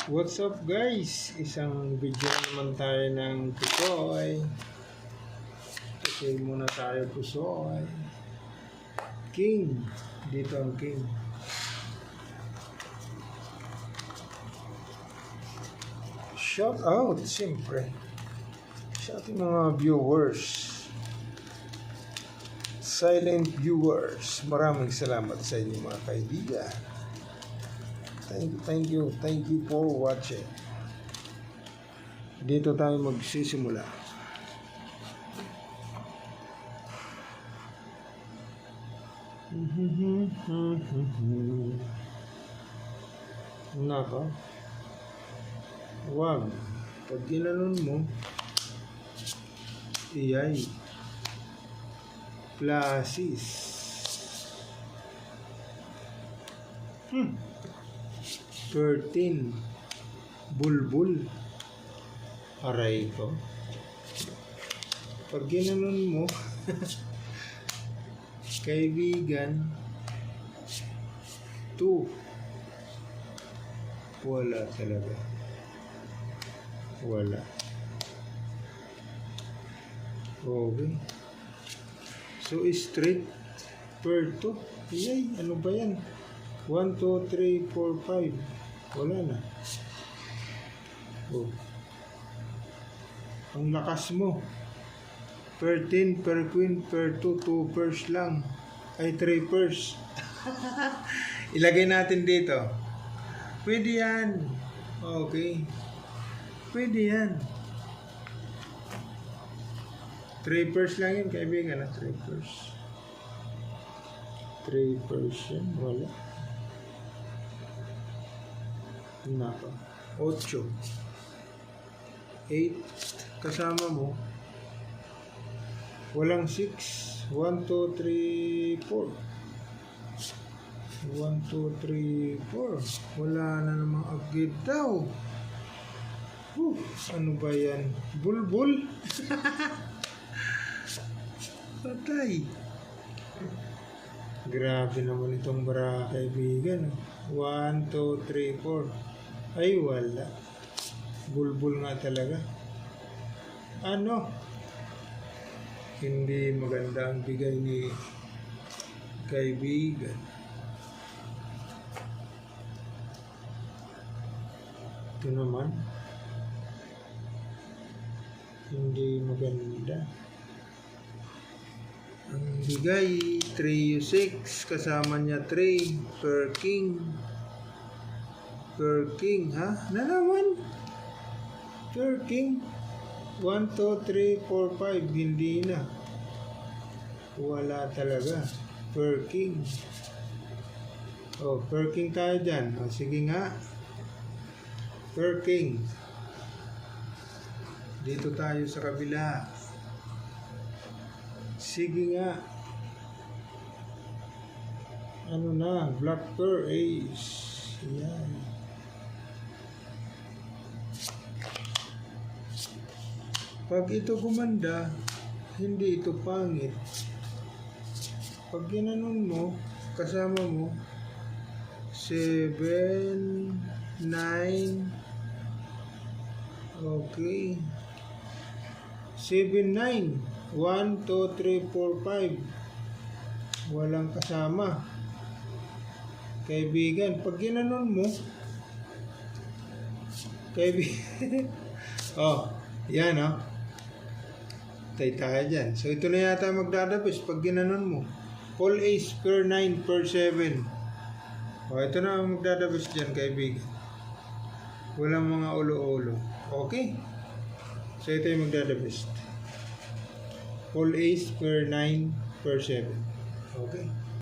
What's up guys? Isang video naman tayo ng pusoy. Pusoy muna tayo pusoy. King. Dito ang king. Shout out siyempre. Shout out mga viewers. Silent viewers. Maraming salamat sa inyo mga kaibigan. Thank you for watching. Dito tayo magsisimula. Nako. Wag. Pag ginanon mo, iyay. Plasis. 13 bulbul. Aray ko. Pag ginanon mo kaibigan 2 wala talaga. Wala. Okay. So straight per 2. Yay, ano ba yan? 1, 2, 3, 4, 5. Wala na. Oh. Ang lakas mo. Per 10, per queen, per 2, 2 pairs lang. Ay, 3 pairs. Ilagay natin dito. Pwede yan. Okay. Pwede yan. 3 pairs lang yun, kaibigan. 3 pairs. 3 pairs yan. Wala. Nako. 8. 8. Kasama mo. Walang 6. 1, 2, 3, 4. 1, 2, 3, 4. Wala na namang agad daw. Ano ba yan? Bulbul? Patay. Grabe naman itong bara kaibigan. 1, 2, 3, 4. Ay wala. Bulbul nga talaga. Ano? Hindi maganda ang bigay ni kaibigan. Ito naman. Hindi maganda. Ang bigay 3U6 kasama niya 3 per king. Per king, ha? Na naman? Per king. 1, 2, 3, 4, 5. Hindi na. Wala talaga. Per king. Oh, per king tayo dyan. Oh, sige nga. Per king. Dito tayo sa kabila. Sige nga. Ano na? Black per ace. Yan. Pag ito gumanda, hindi ito pangit. Pag ginanon mo, kasama mo, 7, 9, okay, 7, 9, 1, 2, 3, 4, 5, walang kasama. Kaibigan, pag ginanon mo, kaibigan, oh, yan oh. Tayo dyan. So, ito na yata magdadabis pag ginanon mo. All ace per 9 per 7. O, ito na magdadabis dyan, kaibigan. Walang mga ulo-ulo. Okay? So, ito yung magdadabis. All ace per 9 per 7. Okay?